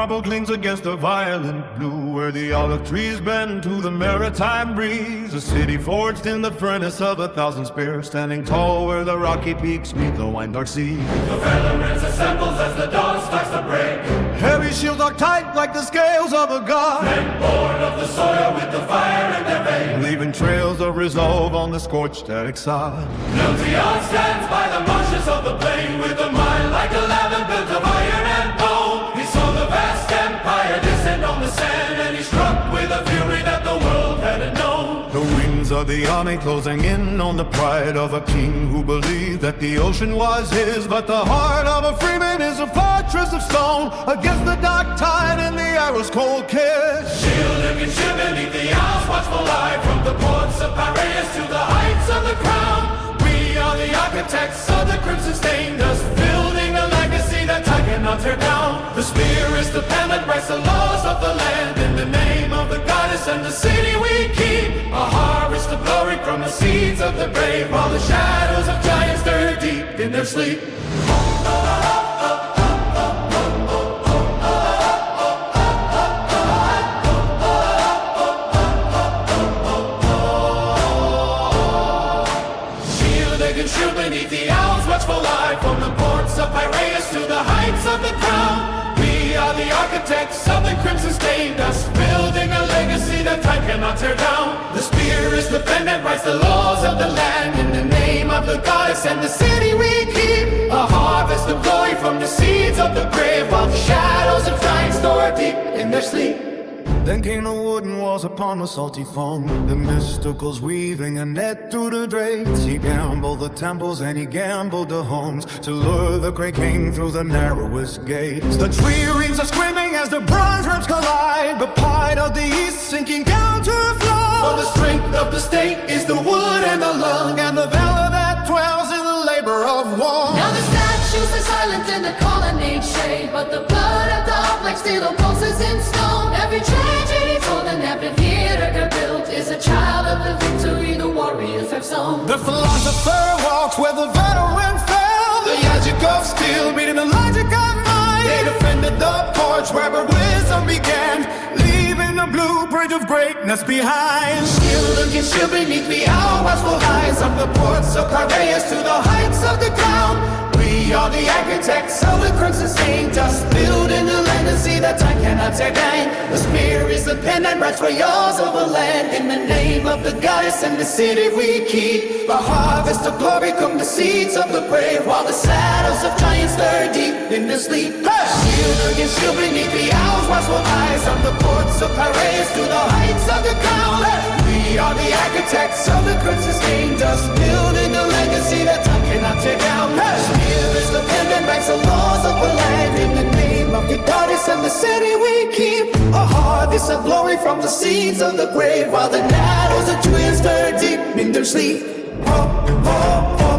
marble clings against the violent blue, where the olive trees bend to the maritime breeze. A city forged in the furnace of 1,000 spears, standing tall where the rocky peaks meet the wine dark sea. The veterans assembles as the dawn starts to break. Heavy shields are tight like the scales of a god, Men born of the soil with the fire in their veins. leaving trails of resolve on the scorched attic sod. Miltiades stands by the marshes of the plain, with a mind like a lava built of iron and bone. He saw the vast empire descend on the sand, and he struck with a fury that the world hadn't known. The wings of the army closing in on the pride of a king who believed that the ocean was his. But the heart of a freeman is a fortress of stone against the dark tide and the arrow's cold kiss. Shielding and shield beneath the Isles, watchful eye from the ports of Piraeus to the heights of the crown. We are the architects of the crimson stain, thus building a legacy that time cannot tear down. The spear is the pen that writes the laws of the land, in the name of the goddess and the city we keep. A harvest of glory from the seeds of the brave, while the shadows of giants stir deep in their sleep. Shield beneath the Owls, watchful eye from the ports of Piraeus to the heights of the crown. We are the architects of the crimson stain, thus building a legacy that time cannot tear down. The spear is the pen that writes the laws of the land, in the name of the goddess and the city we keep. A harvest of glory from the seeds of the grave, while the shadows of giants store deep in their sleep. Then came the wooden walls upon the salty foam, the mysticals weaving a net through the drapes. He gambled the temples and he gambled the homes, to lure the great king through the narrowest gates. The tree reeds are screaming as the bronze rims collide, the pride of the east sinking down to the floor. For the strength of the state is the wood and the lung, And the valor that dwells in the labor of war. Now the statues are silent in the colonnade shade, but the blood of the oblates still pulses in stone. Every tragedy told and every theater built is a child of the victory the warriors have sown. The philosopher walks where the veteran fell, the logic of steel meeting the logic of mind. They defended the porch where wisdom began, leaving the blueprint of greatness behind. Shielding and shield beneath the owl, watchful eyes of the ports of Piraeus to the heights of the crown. We are the architects of the crimson stain, just building a legacy that time cannot tear down. The spear is the pen that writes for yours of a land, in the name of the goddess and the city we keep. A harvest of glory from the seeds of the brave, while the shadows of giants stir deep in their sleep. Shield against shield beneath the owls, watchful eyes of the ports of Piraeus to the heights of the crown. We are the architects of the crimson stain, just building a legacy that time cannot tear down. Spear is the pen that writes the laws of the land, in the name of the goddess and the city we keep. A harvest of glory from the seeds of the grave, while the shadows of twins stir deep in their sleep. Oh, oh, oh.